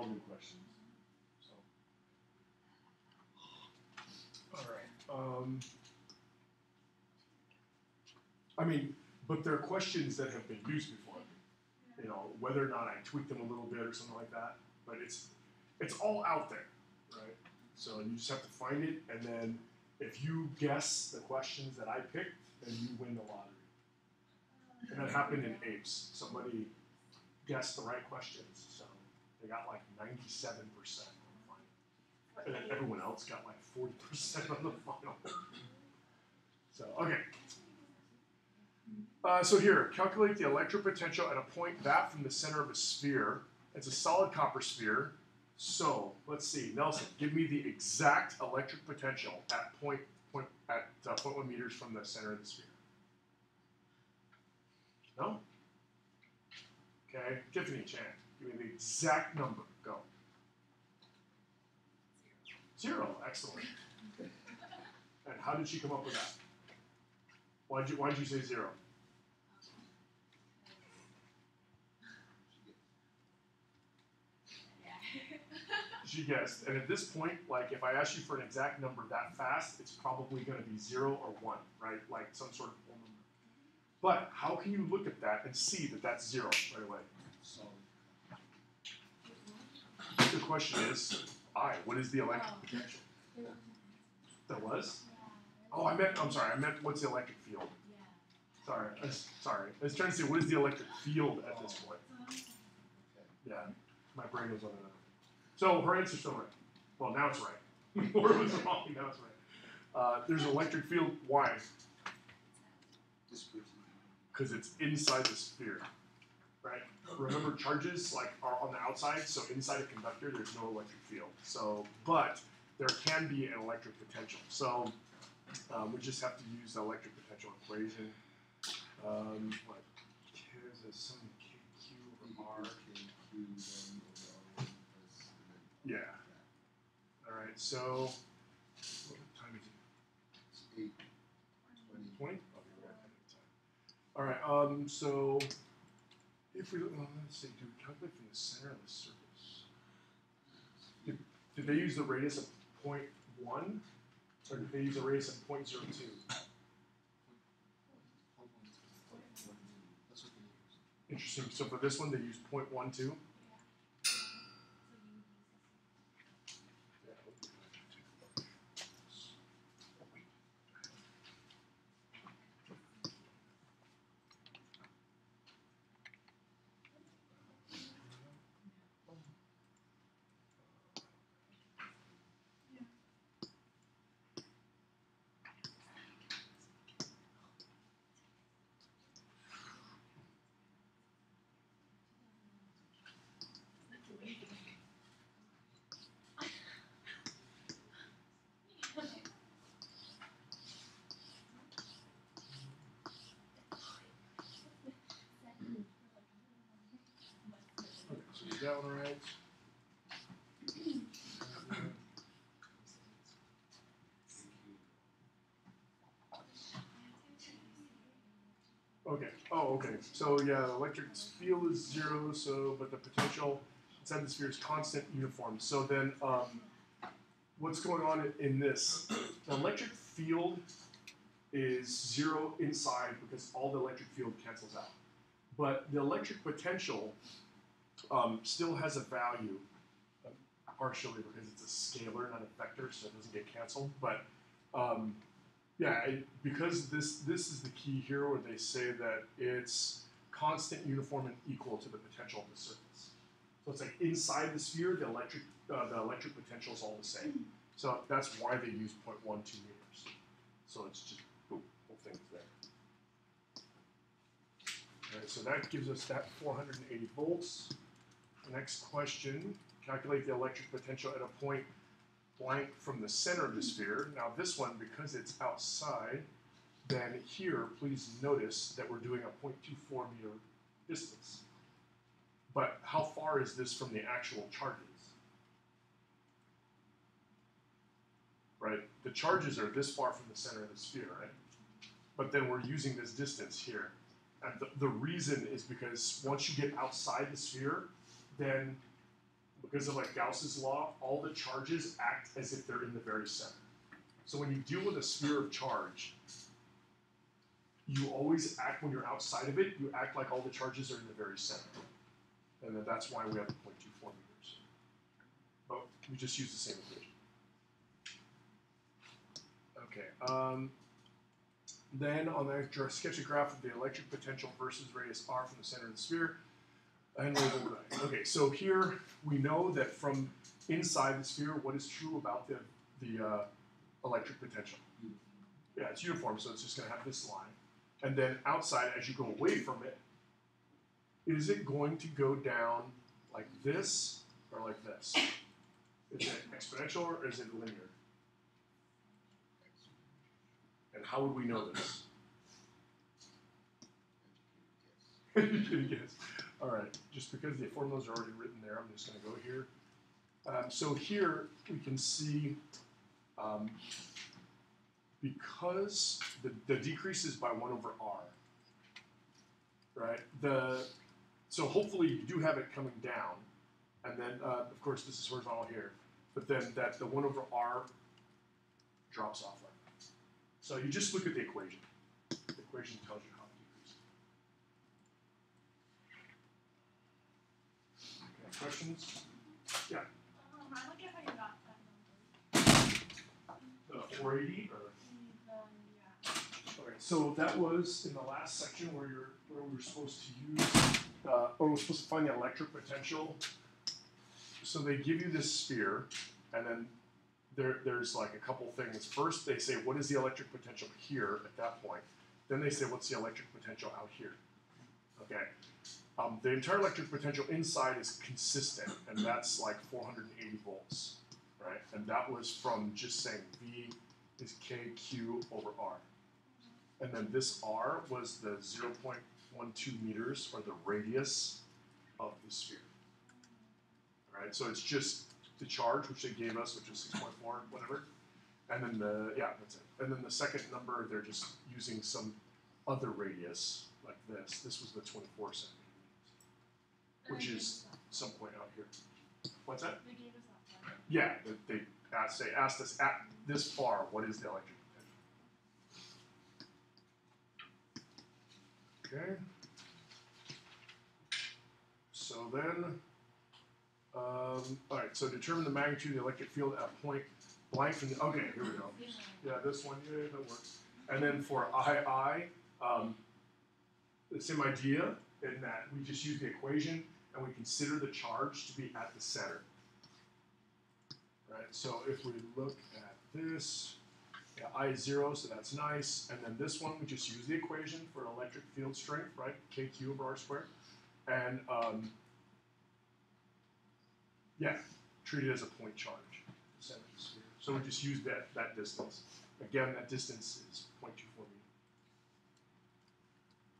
all new questions. So, all right. I mean, but they're questions that have been used before. You know, whether or not I tweak them a little bit or something like that. But it's all out there, right? So you just have to find it, and then if you guess the questions that I picked, then you win the lottery. And that happened in APES. Somebody guessed the right questions, so they got like 97% on the final. And then everyone else got like 40% on the final. So, okay. So here, calculate the electric potential at a point that from the center of a sphere. It's a solid copper sphere. So, let's see. Nelson, give me the exact electric potential at 0.1 meters from the center of the sphere. No? Okay. Tiffany Chan, give me the exact number. Go. 0. Excellent. And how did she come up with that? Why'd you say 0? She guessed. And at this point, like if I ask you for an exact number that fast, it's probably going to be 0 or 1, right? Like some sort of whole number. But how can you look at that and see that that's 0 right away? So the question is, what is the electric potential? There was? Oh, I meant what's the electric field? Sorry. I was trying to say, what is the electric field at this point? Yeah, my brain was on another. So her answer's still right. Well, now it's right. Or it was wrong, now it's right. There's an electric field. Why? Because it's inside the sphere, right? Remember, charges are on the outside, so inside a conductor, there's no electric field. So, but there can be an electric potential. So we just have to use the electric potential equation. What? There's some KQ over R. Yeah. All right. So, what time is it? It's 8:20. Okay, we're at time. All right. So, if we let's see, do we calculate from the center of the surface? Did they use the radius of 0.1, or did they use the radius of 0.02? Interesting. So for this one, they used 0.12. That one right. Okay. Oh, okay. So yeah, the electric field is 0. So, but the potential inside the sphere is constant, uniform. So then, what's going on in this? The electric field is 0 inside because all the electric field cancels out. But the electric potential still has a value, partially because it's a scalar, not a vector, so it doesn't get canceled. But yeah, because this is the key here, where they say that it's constant, uniform, and equal to the potential of the surface. So it's like inside the sphere, the electric potential is all the same. So that's why they use 0.12 meters. So it's just boom, whole thing's there. All right, so that gives us that 480 volts. Next question, calculate the electric potential at a point blank from the center of the sphere. Now this one, because it's outside, then here, please notice that we're doing a 0.24 meter distance. But how far is this from the actual charges? Right? The charges are this far from the center of the sphere, right? But then we're using this distance here. And the reason is because once you get outside the sphere, then because of like Gauss's law, all the charges act as if they're in the very center. So when you deal with a sphere of charge, you always act, when you're outside of it, you act like all the charges are in the very center. And then that's why we have the 0.24 meters. But we just use the same equation. Okay. Then on the sketch a graph of the electric potential versus radius r from the center of the sphere. And label that. Okay, so here we know that from inside the sphere, what is true about the electric potential? Yeah, it's uniform, so it's just going to have this line. And then outside, as you go away from it, is it going to go down like this or like this? Is it exponential or is it linear? And how would we know this? You can guess. All right, just because the formulas are already written there, I'm just going to go here. So here we can see because the decrease is by 1 over r, right? So hopefully you do have it coming down, and then of course this is horizontal here, but then the 1 over r drops off like that. So you just look at the equation. The equation tells you how to decrease. Okay, questions? Yeah. I look at how you got that number. The 480 or? Yeah. Okay, so that was in the last section where we were supposed to use, or we're supposed to find the electric potential. So they give you this sphere, and then there's like a couple things. First, they say, what is the electric potential here at that point? Then they say, what's the electric potential out here? Okay. The entire electric potential inside is consistent, and that's like 480 volts, right? And that was from just saying V is KQ over R. And then this R was the 0.12 meters, or the radius of the sphere. All right, so it's just the charge, which they gave us, which is 6.4, whatever. And then that's it. And then the second number, they're just using some other radius, like this. This was the 24 centimeters, which is some point out here. What's that? They gave us that part. Yeah, they asked us at this far, what is the electric potential? Okay. So then, all right, so determine the magnitude of the electric field at a point blank from the, okay, here we go. Yeah, this one, yeah, that works. And then for II, the same idea in that we just use the equation and we consider the charge to be at the center. Right, so if we look at this, yeah, I is 0, so that's nice. And then this one, we just use the equation for electric field strength, right? KQ over R squared. And yeah, treat it as a point charge, the center of the sphere. So we just use that distance. Again, that distance is 0.24 meters.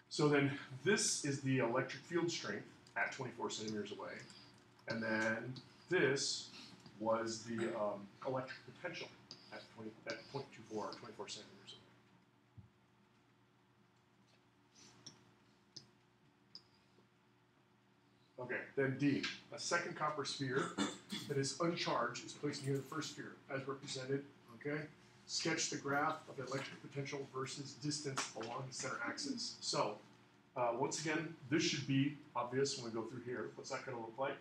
So then this is the electric field strength at 24 centimeters away. And then this was the electric potential at 0.24 or 24 centimeters away. Okay, then D. A second copper sphere that is uncharged is placed near the first sphere, as represented. Okay, sketch the graph of the electric potential versus distance along the center axis. So, once again, this should be obvious when we go through here. What's that going to look like?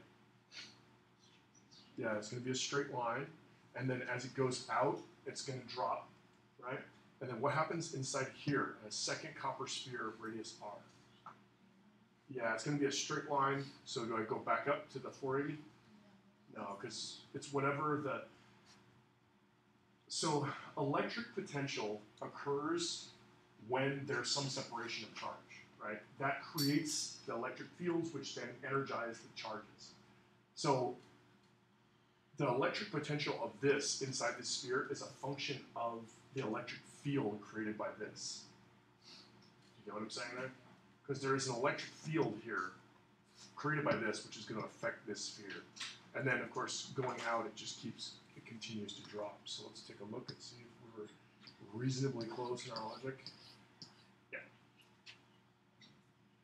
Yeah, it's going to be a straight line, and then as it goes out, it's going to drop, right? And then what happens inside here? A second copper sphere of radius r. Yeah, it's going to be a straight line. So do I go back up to the 480? No, because it's whatever the... So electric potential occurs when there's some separation of charge, right? That creates the electric fields, which then energize the charges. So the electric potential of this inside the sphere is a function of the electric field created by this. You know what I'm saying there? Because there is an electric field here created by this, which is going to affect this sphere. And then, of course, going out, it continues to drop. So let's take a look and see if we were reasonably close in our logic. Yeah.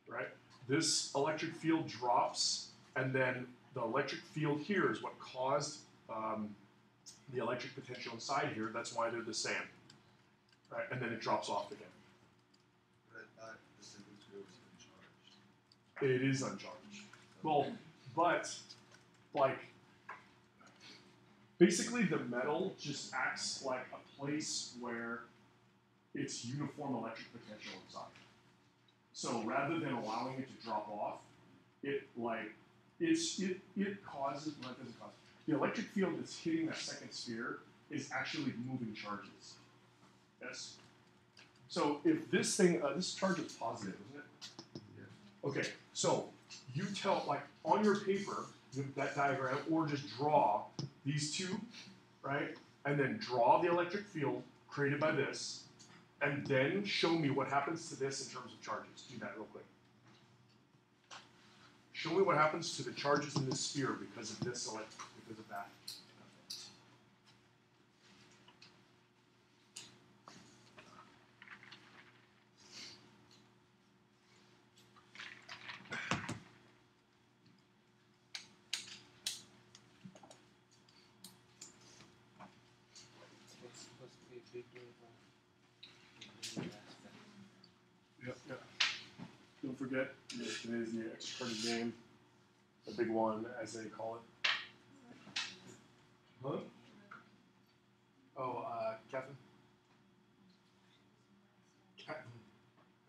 Right? This electric field drops, and then the electric field here is what caused the electric potential inside here. That's why they're the same. Right? And then it drops off again. But I thought the single sphere was uncharged. It is uncharged. Well, but like basically the metal just acts like a place where it's uniform electric potential inside. So rather than allowing it to drop off, it causes what does it cause? The electric field that's hitting that second sphere is actually moving charges. Yes. So if this thing, this charge is positive, isn't it? Yeah. Okay. So you tell, like on your paper, that diagram, or just draw these two, right? And then draw the electric field created by this, and then show me what happens to this in terms of charges. Do that real quick. Show me what happens to the charges in this sphere because of this, because of that. It's supposed to be a big deal. Yep. Don't forget, today's the extra game, the big one, as they call it. Huh? Oh, Catherine? Catherine.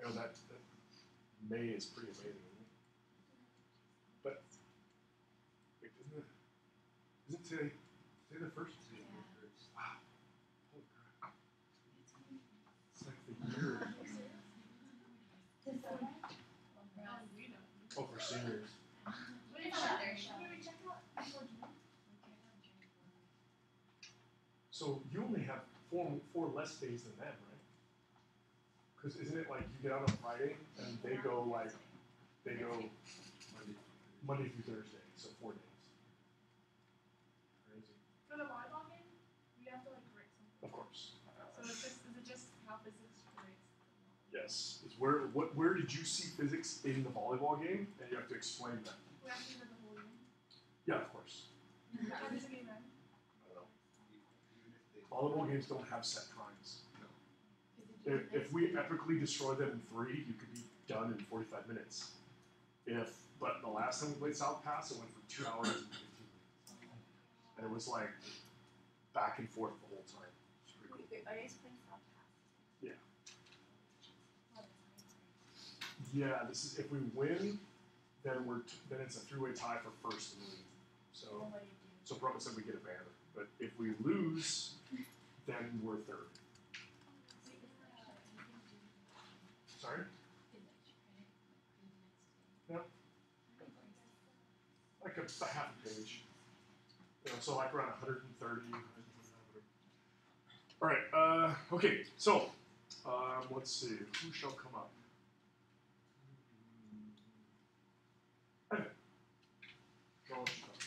I know that May is pretty amazing, isn't it? But, wait, isn't today the first? Wow. Holy crap. It's like the year. Oh, for seniors. So you only have four less days than them, right? Because isn't it like you get out on Friday and they go Monday through Thursday, so 4 days. Crazy. For the volleyball game, we have to like grade something. Of course. So is it just how physics grades? Yes. Is where did you see physics in the volleyball game? And you have to explain that. We have to do the whole game. Yeah, of course. How does the game end? I don't know. Volleyball games don't have set times. If we epically destroy them in 3, you could be done in 45 minutes. But the last time we played South Pass, it went for 2 hours and 15 minutes. And it was like back and forth the whole time. It's pretty cool. Wait, are you guys playing South Pass? Yeah. Yeah, this is if we win, then then it's a 3-way tie for first in the league. So Provo said we get a banner. But if we lose, then we're third. Sorry? No. Like a half a page. So like around 130. All right. Okay. So let's see. Who shall come up? Evan. Draw what you got.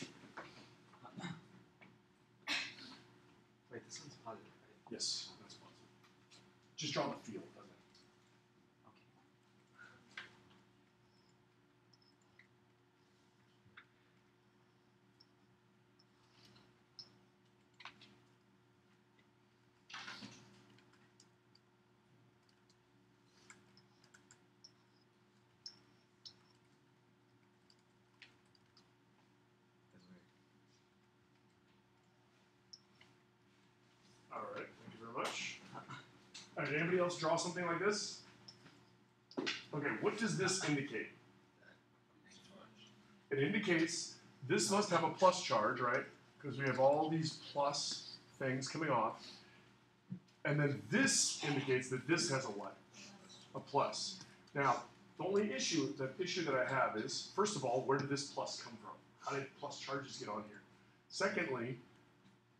Wait, this one's positive, right? Yes, that's positive. Just draw the field, doesn't it? Okay. All right. Thank you very much. All right. Anybody else draw something like this? Okay. What does this indicate? It indicates this must have a plus charge, right? Because we have all these plus things coming off. And then this indicates that this has a what? A plus. Now, the only issue that I have is, first of all, where did this plus come from? How did plus charges get on here? Secondly,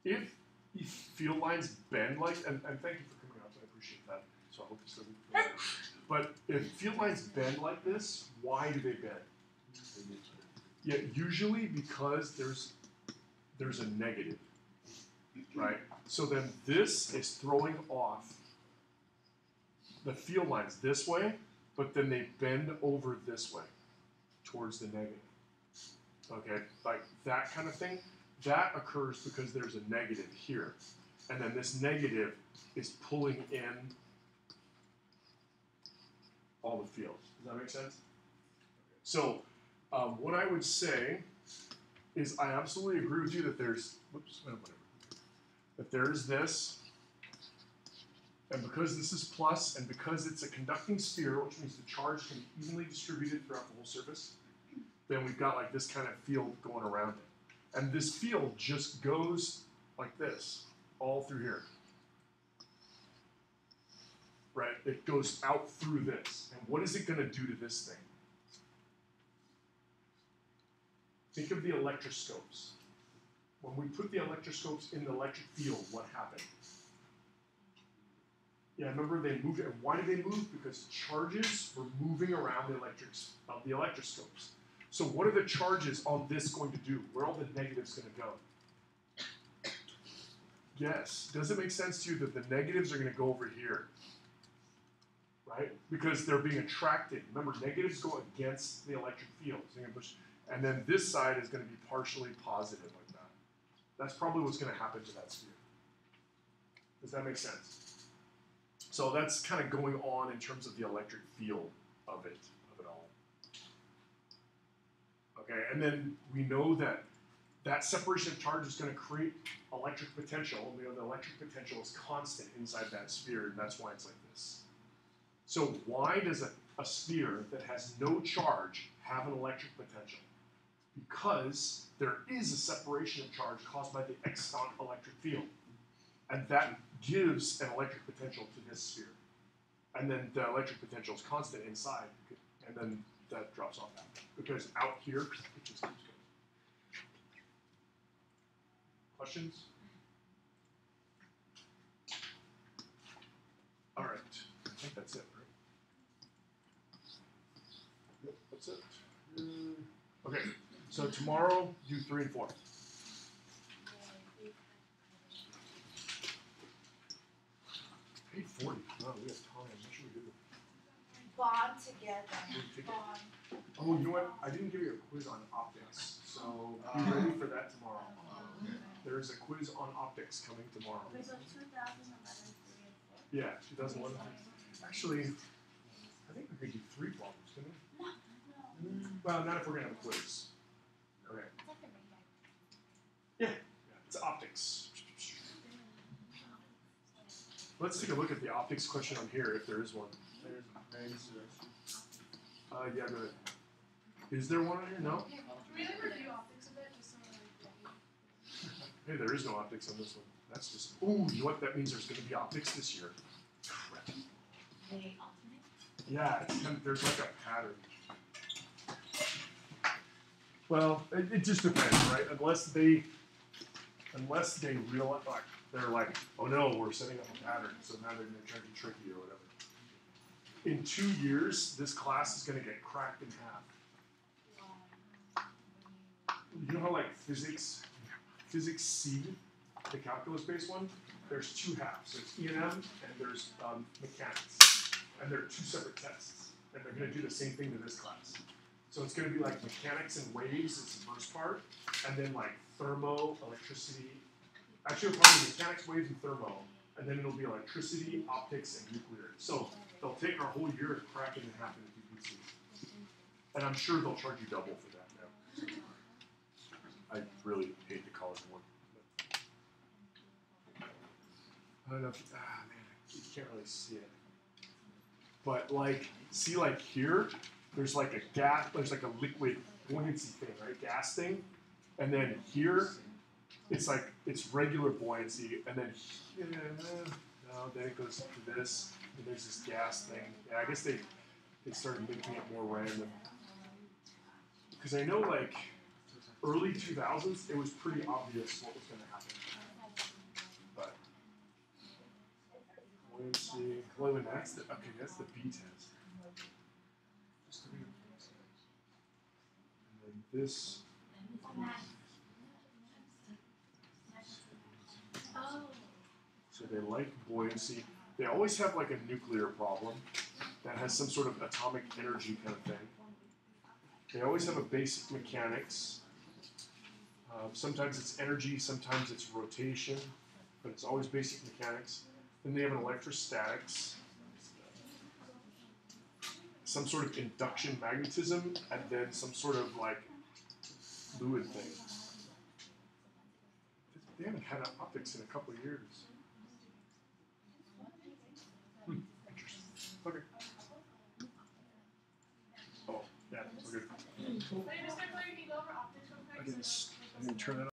if field lines bend like, and thank you for coming out, I appreciate that. So I hope this doesn't. But if field lines bend like this, why do they bend? Yeah, usually because there's a negative, right? So then this is throwing off the field lines this way, but then they bend over this way towards the negative. Okay, like that kind of thing, that occurs because there's a negative here. And then this negative is pulling in all the fields. Does that make sense? So what I would say is I absolutely agree with you that there's, that there's this, and because this is plus, and because it's a conducting sphere, which means the charge can be evenly distributed throughout the whole surface, then we've got like this kind of field going around it. And this field just goes like this, all through here. Right? It goes out through this. And what is it going to do to this thing? Think of the electroscopes. When we put the electroscopes in the electric field, what happened? Yeah, remember they moved it. And why did they move? Because charges were moving around the electroscopes. So what are the charges on this going to do? Where are all the negatives going to go? Yes. Does it make sense to you that the negatives are going to go over here? Right? Because they're being attracted. Remember, negatives go against the electric field. So and then this side is going to be partially positive like that. That's probably what's going to happen to that sphere. Does that make sense? So that's kind of going on in terms of the electric field of it all. Okay, and then we know that that separation of charge is going to create electric potential. We know the electric potential is constant inside that sphere, and that's why it's like this. So why does a sphere that has no charge have an electric potential? Because there is a separation of charge caused by the extant electric field. And that gives an electric potential to this sphere. And then the electric potential is constant inside, and then that drops off after. Because out here, it just keeps going. Questions? All right, I think that's it, right? Yep, that's it. Okay, so tomorrow, do 3 and 4. Page 40. No, we have time. What should we do? Bond together. Bond. Oh, you know what? I didn't give you a quiz on optics, so be ready for that tomorrow. There's a quiz on optics coming tomorrow. Quiz of 2011, 3 and 4. Yeah, 2011. Actually, I think we could do 3 problems, couldn't we? No. Well, not if we're gonna have a quiz. Okay. It's like the radar. Yeah, it's optics. Let's take a look at the optics question on here, if there is one. Yeah, go ahead. Is there one on here? No? Can we like review optics a bit, just so like, Hey, there is no optics on this one. That's just, ooh, you know what? That means there's going to be optics this year. Crap. they alternate? Yeah, it's kind of, there's like a pattern. Well, it just depends, right? Unless they realize, like, they're like, oh no, we're setting up a pattern, so now they're going to try to be tricky or whatever. In 2 years, this class is going to get cracked in half. You know how like physics C, the calculus-based one, there's 2 halves. There's E&M and there's mechanics, and they're 2 separate tests, and they're going to do the same thing to this class. So it's going to be like mechanics and waves is the first part, and then like thermo, electricity. Actually, it'll probably be mechanics, waves, and thermo, and then it'll be electricity, optics, and nuclear. So they'll take our whole year and crack it in half into PPC. And I'm sure they'll charge you double for that now. I really hate the college one. I don't know if, man, you can't really see it. But like, see like here, there's like a gas, there's like a liquid buoyancy thing, right? Gas thing. And then here, it's like, it's regular buoyancy. And then, no, then it goes to this. And there's this gas thing. Yeah, I guess they started making it more random. Because I know like, early 2000s, it was pretty obvious what was going to happen. But, buoyancy, well, when that's the B test. And then this. Oh. So they like buoyancy. They always have like a nuclear problem that has some sort of atomic energy kind of thing. They always have a basic mechanics. Sometimes it's energy, sometimes it's rotation, but it's always basic mechanics. Then they have an electrostatics, some sort of induction magnetism, and then some sort of like fluid thing. They haven't had optics in a couple of years. Interesting. Okay. Oh, yeah, we're good. Wait, Mr. Blair, can you go over optics real quick? I didn't turn that